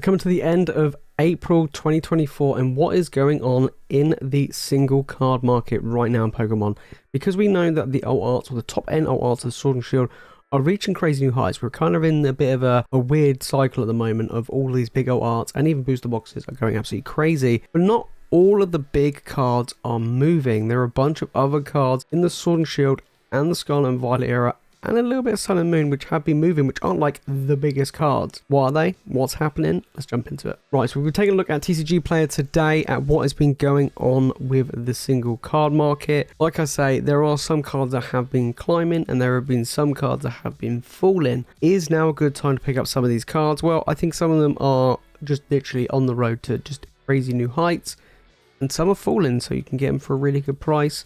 coming to the end of April 2024 and what is going on in the single card market right now in Pokemon. Because we know that the alt arts, or the top end alt arts of Sword and Shield, are reaching crazy new highs. We're kind of in a bit of a weird cycle at the moment of all these big alt arts, and even booster boxes are going absolutely crazy. But not all of the big cards are moving. There are a bunch of other cards in the Sword and Shield and the Scarlet and Violet era, and a little bit of Sun and Moon, which have been moving, which aren't like the biggest cards. What are they? What's happening? Let's jump into it. Right, so we're taking a look at TCG Player today at what has been going on with the single card market. Like I say, there are some cards that have been climbing, and there have been some cards that have been falling. Is now a good time to pick up some of these cards? Well, I think some of them are just literally on the road to just crazy new heights, and some are falling, so you can get them for a really good price.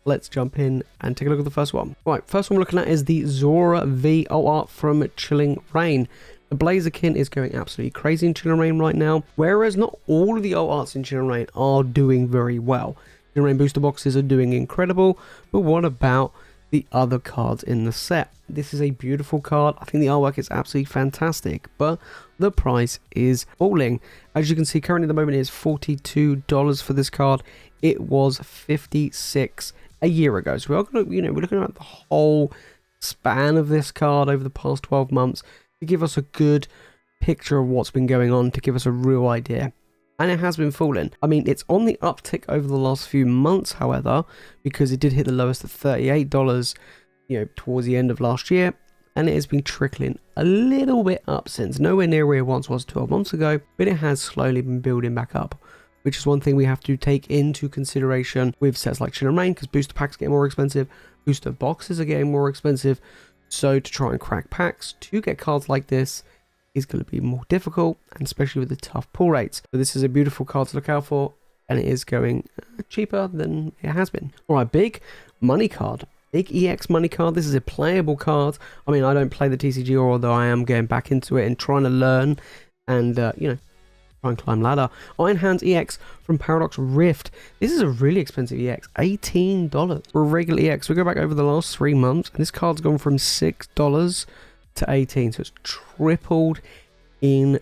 Let's jump in and take a look at the first one. Right, first one we're looking at is the Zora V alt art from Chilling Reign. The Blaziken is going absolutely crazy in Chilling Reign right now, whereas not all of the alt arts in Chilling Reign are doing very well. Chilling Reign booster boxes are doing incredible, but what about the other cards in the set? This is a beautiful card. I think the artwork is absolutely fantastic, but the price is falling. As you can see, currently at the moment it is $42 for this card. It was $56 a year ago. So we are going to, we're looking at the whole span of this card over the past 12 months to give us a good picture of what's been going on, to give us a real idea. And it has been falling. I mean, it's on the uptick over the last few months, however, because it did hit the lowest at $38, towards the end of last year, and it has been trickling a little bit up since. Nowhere near where it once was 12 months ago, but it has slowly been building back up, which is one thing we have to take into consideration with sets like Chilling Reign, because booster packs get more expensive, booster boxes are getting more expensive, so to try and crack packs to get cards like this is going to be more difficult, and especially with the tough pull rates. But this is a beautiful card to look out for, and it is going cheaper than it has been. Alright, big money card. Big EX money card. This is a playable card. I mean, I don't play the TCG, although I am going back into it and trying to learn and, try and climb ladder. Iron Hands EX from Paradox Rift. This is a really expensive EX. $18 for a regular EX. We go back over the last 3 months, and this card's gone from $6 to $18. So it's tripled in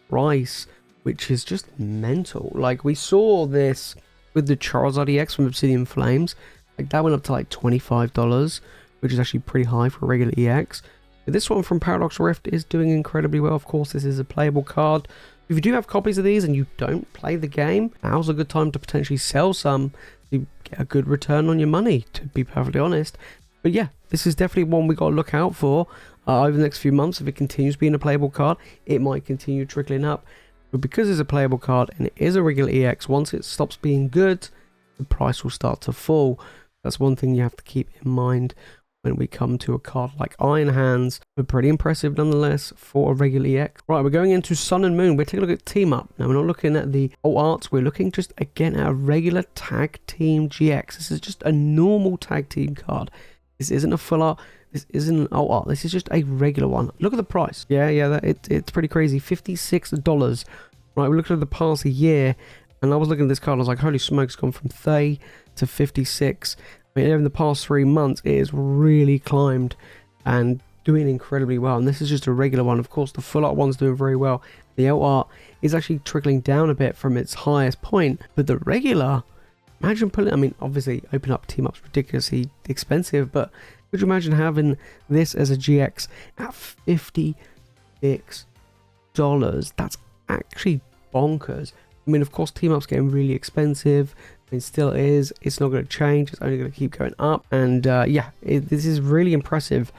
price, which is just mental. Like, we saw this with the Charizard EX from Obsidian Flames. Like, that went up to like $25, which is actually pretty high for a regular EX. But this one from Paradox Rift is doing incredibly well. Of course, this is a playable card. If you do have copies of these and you don't play the game, now's a good time to potentially sell some to get a good return on your money, to be perfectly honest. But yeah, this is definitely one we got to look out for over the next few months. If it continues being a playable card, it might continue trickling up. But because it's a playable card and it is a regular EX, once it stops being good, the price will start to fall. That's one thing you have to keep in mind when we come to a card like Iron Hands, but pretty impressive nonetheless for a regular EX. Right, we're going into Sun and Moon. We're taking a look at Team Up. Now, we're not looking at the alt arts. We're looking just again at a regular Tag Team GX. This is just a normal Tag Team card. This isn't a full art. This isn't an alt art. This is just a regular one. Look at the price. It's pretty crazy. $56. Right, we're looking at the past year, and I was looking at this card. I was like, holy smokes, it's gone from 30 to 56. I mean, in the past 3 months, it has really climbed and doing incredibly well. And this is just a regular one. Of course, the full art one's doing very well. The alt art is actually trickling down a bit from its highest point. But the regular, imagine putting, I mean, obviously, open up Team Up's ridiculously expensive. But could you imagine having this as a GX at $56? That's actually bonkers. I mean, of course, Team Up's getting really expensive. It still is. It's not going to change. It's only going to keep going up. And this is really impressive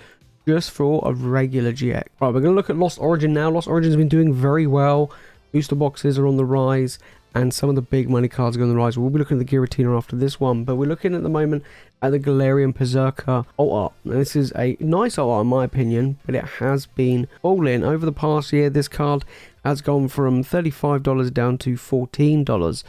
just for a regular GX. Right, we're going to look at Lost Origin now. Lost Origin's been doing very well. Booster boxes are on the rise, and some of the big money cards are on the rise. We'll be looking at the Gutina after this one, but we're looking at the moment at the Galarian Berserker alt art. Now, this is a nice alt art in my opinion, but it has been falling over the past year. This card has gone from $35 down to $14.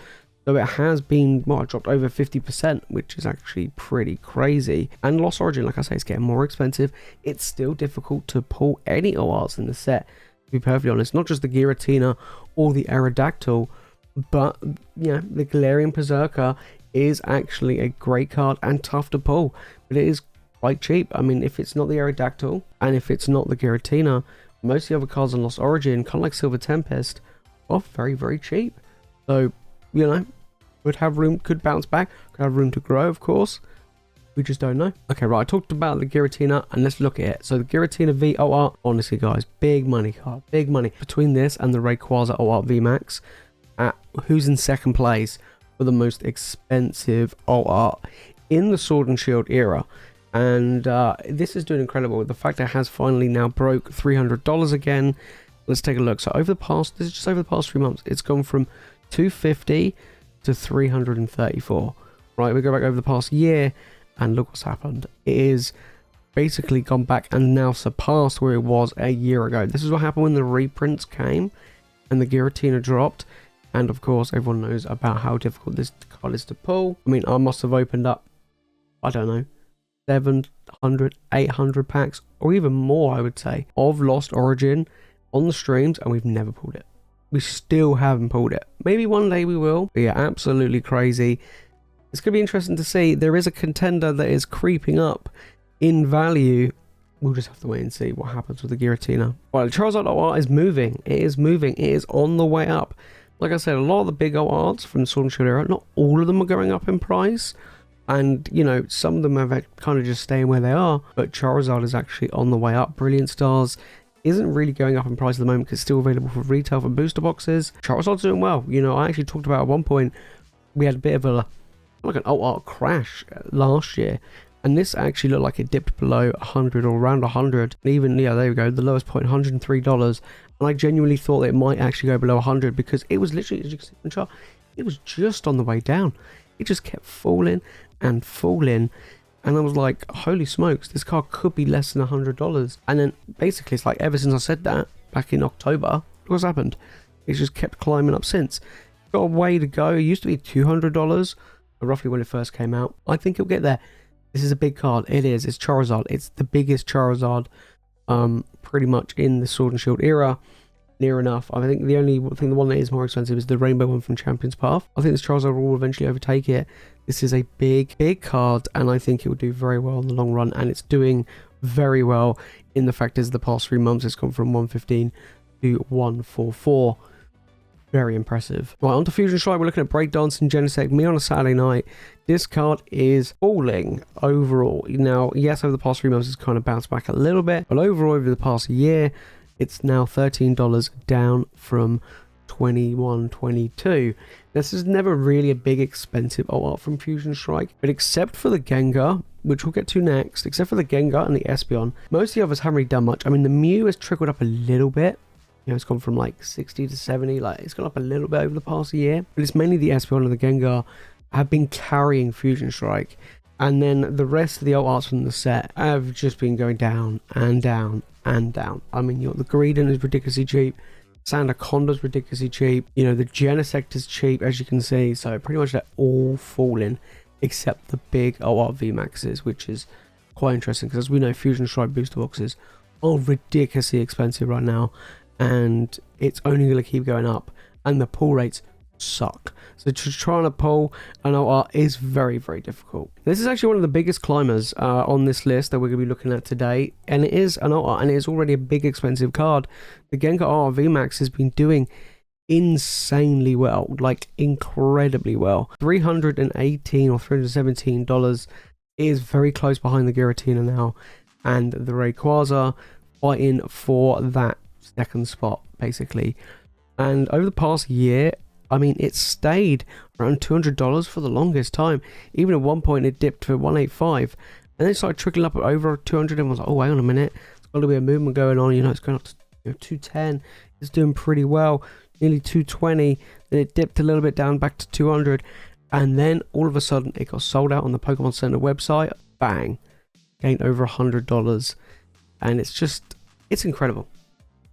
So it has been, dropped over 50%, which is actually pretty crazy. And Lost Origin, like I say, is getting more expensive. It's still difficult to pull any ORs in the set, to be perfectly honest. Not just the Giratina or the Aerodactyl, but the Galarian Berserker is actually a great card and tough to pull. But it is quite cheap. I mean, if it's not the Aerodactyl and if it's not the Giratina, most of the other cards on Lost Origin, kind of like Silver Tempest, off very, very cheap. So, you know, could bounce back, could have room to grow, of course. We just don't know. Okay, right, I talked about the Giratina, and let's look at it. So the Giratina V OR, honestly guys, big money card, big money. Between this and the Rayquaza OR VMAX, who's in second place for the most expensive OR in the Sword and Shield era? And this is doing incredible. The fact it has finally now broke $300 again. Let's take a look. So this is just over the past 3 months, it's gone from 250 to 334. Right, we go back over the past year, and look what's happened. It is basically gone back and now surpassed where it was a year ago. This is what happened when the reprints came and the Giratina dropped. And of course, everyone knows about how difficult this card is to pull. I mean, I must have opened up, I don't know, 700, 800 packs, or even more, I would say, of Lost Origin on the streams, and we've never pulled it. We still haven't pulled it. Maybe one day we will. But yeah, absolutely crazy. It's going to be interesting to see. There is a contender that is creeping up in value. We'll just have to wait and see what happens with the Giratina. Well, Charizard OR is moving. It is moving. It is on the way up. Like I said, a lot of the big ORs from the Sword and Shield era, not all of them are going up in price. And, you know, some of them are kind of just staying where they are. But Charizard is actually on the way up. Brilliant Stars isn't really going up in price at the moment because it's still available for retail for booster boxes. Charizard's doing well. You know, I actually talked about at one point, we had a bit of a like an OR crash last year, and this actually looked like it dipped below 100 or around 100, and even, yeah, there we go, the lowest point, $103, and I genuinely thought it might actually go below 100 because it was literally, as you can see in the chart, it was just on the way down. It just kept falling and falling, and I was like, holy smokes, this card could be less than $100. And then basically it's like, ever since I said that back in October, what's happened? It's just kept climbing up since. Got a way to go. It used to be $200 roughly when it first came out. I think it'll get there. This is a big card. It is. It's Charizard. It's the biggest Charizard pretty much in the Sword and Shield era. Near enough. I think the one that is more expensive is the Rainbow one from Champion's Path. I think this Charizard will eventually overtake it. This is a big card, and I think it will do very well in the long run, and it's doing very well in the fact is the past 3 months it's gone from 115 to 144. Very impressive. Right, on to Fusionstri. We're looking at Breakdance and Genesect. Me on a Saturday night. This card is falling overall. Now, yes, over the past 3 months, it's kind of bounced back a little bit. But overall, over the past year, it's now $13 down from $21, $22. This is never really a big expensive art from Fusionstri. But except for the Gengar, which we'll get to next, except for the Gengar and the Espeon, most of the others haven't really done much. I mean, the Mew has trickled up a little bit. You know, it's gone from like 60 to 70, like it's gone up a little bit over the past year, but it's mainly the Espeon and the Gengar have been carrying Fusionstri, and then the rest of the old arts from the set have just been going down and down and down. I mean, you know, the Greedent is ridiculously cheap, Sandaconda's ridiculously cheap, you know, the Genesect is cheap, as you can see, so pretty much they're all falling except the big OR VMAXs, which is quite interesting because as we know, Fusionstri booster boxes are ridiculously expensive right now. And it's only going to keep going up, and the pull rates suck. So trying to pull an OR is very, very difficult. This is actually one of the biggest climbers on this list that we're going to be looking at today, and it is an OR, and it is already a big expensive card. The Gengar OR VMAX has been doing insanely well, like incredibly well. $318 or $317 is very close behind the Giratina now, and the Rayquaza fighting for that second spot basically. And over the past year, I mean, it stayed around $200 for the longest time. Even at one point it dipped to 185 and then it started trickling up at over 200 and was like, oh, hang on a minute, it's got to be a movement going on, you know, it's going up to 210. It's doing pretty well, nearly 220. Then it dipped a little bit down back to 200, and then all of a sudden it got sold out on the Pokemon Center website. Bang, gained over $100, and it's incredible.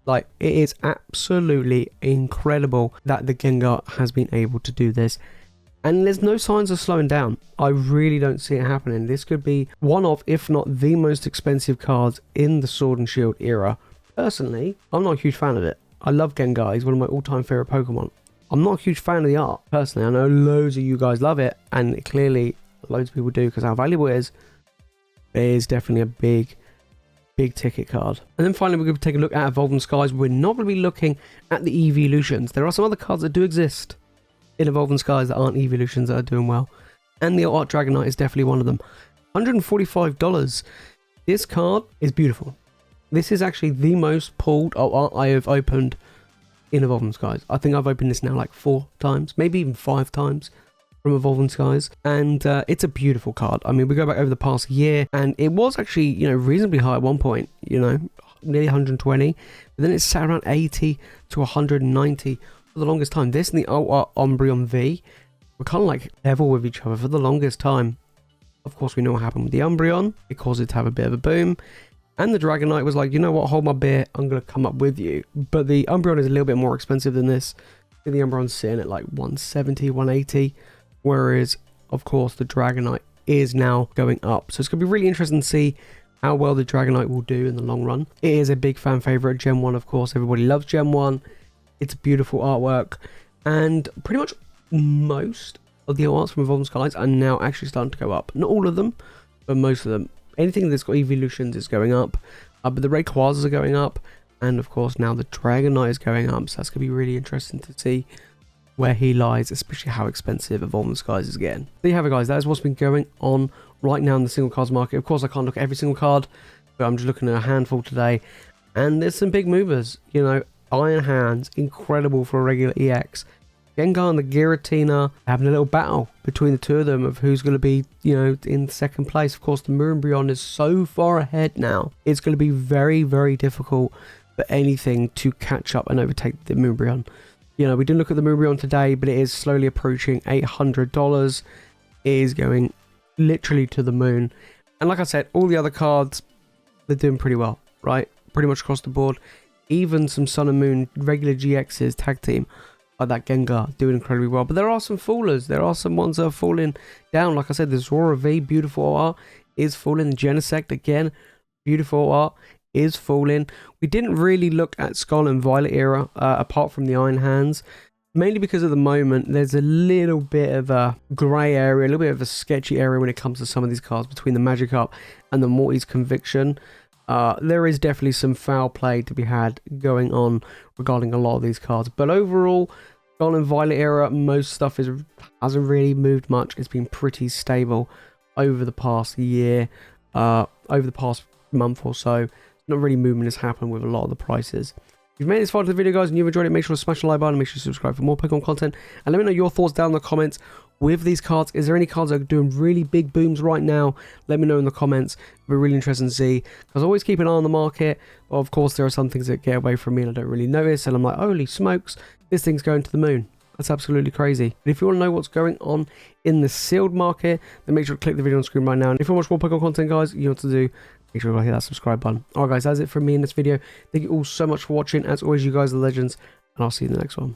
Like, it is absolutely incredible that the Gengar has been able to do this. And there's no signs of slowing down. I really don't see it happening. This could be one of, if not the most expensive cards in the Sword and Shield era. Personally, I'm not a huge fan of it. I love Gengar. He's one of my all-time favorite Pokemon. I'm not a huge fan of the art. Personally, I know loads of you guys love it. And clearly, loads of people do because how valuable it is. It is definitely a big big ticket card. And then finally, we're going to take a look at Evolven Skies. We're not going to be looking at the evolutions. There are some other cards that do exist in Evolven Skies that aren't evolutions that are doing well. And the Art Dragonite is definitely one of them. $145. This card is beautiful. This is actually the most pulled art I have opened in Evolven Skies. I think I've opened this now like 4 times, maybe even 5 times from Evolven Skies, and it's a beautiful card. I mean, we go back over the past year, and it was actually, you know, reasonably high at one point, you know, nearly 120, but then it sat around 80 to 190 for the longest time. This and the Umbreon V were kind of like level with each other for the longest time. Of course, we know what happened with the Umbreon. It caused it to have a bit of a boom. And the Dragonite was like, you know what, hold my beer, I'm going to come up with you. But the Umbreon is a little bit more expensive than this. The Umbreon's sitting at like 170, 180. Whereas, of course, the Dragonite is now going up. So it's going to be really interesting to see how well the Dragonite will do in the long run. It is a big fan favorite. Gen 1, of course. Everybody loves Gen 1. It's beautiful artwork. And pretty much most of the arts from Evolven Skies are now actually starting to go up. Not all of them, but most of them. Anything that's got evolutions is going up. But the Rayquazas are going up. And of course now the Dragonite is going up. So that's going to be really interesting to see where he lies, especially how expensive Evolven Skies is getting. There you have it, guys. That is what's been going on right now in the single cards market. Of course, I can't look at every single card, but I'm just looking at a handful today. And there's some big movers. You know, Iron Hands, incredible for a regular EX. Gengar and the Giratina having a little battle between the two of them of who's going to be, you know, in second place. Of course, the Umbreon is so far ahead now. It's going to be very, very difficult for anything to catch up and overtake the Umbreon. You know, we didn't look at the Umbreon today, but it is slowly approaching $800. It is going literally to the moon. And like I said, all the other cards, they're doing pretty well, right? Pretty much across the board. Even some Sun and Moon regular GXs tag team like that Gengar doing incredibly well. But there are some fallers. There are some ones that are falling down. Like I said, the Zora V, beautiful art, is falling. The Genesect, again, beautiful art, is falling. We didn't really look at Scarlet and Violet era apart from the Iron Hands, mainly because at the moment there's a little bit of a grey area, a little bit of a sketchy area when it comes to some of these cards between the Magikarp and the Morty's Conviction. There is definitely some foul play to be had going on regarding a lot of these cards, but overall, Scarlet and Violet era, most stuff hasn't really moved much. It's been pretty stable over the past year, over the past month or so. Not really movement has happened with a lot of the prices. If you've made this far to the video, guys, and you've enjoyed it, make sure to smash the like button, make sure to subscribe for more Pokemon content, and let me know your thoughts down in the comments with these cards. Is there any cards that are doing really big booms right now? Let me know in the comments. It'll be really interesting to see, because I always keep an eye on the market, but of course there are some things that get away from me and I don't really notice, and I'm like, holy smokes, this thing's going to the moon. That's absolutely crazy. But if you want to know what's going on in the sealed market, then make sure to click the video on screen right now. And if you want to watch more Pokemon content, guys, you know what to do. Make sure to hit that subscribe button. Alright guys, that's it from me in this video. Thank you all so much for watching. As always, you guys are legends, and I'll see you in the next one.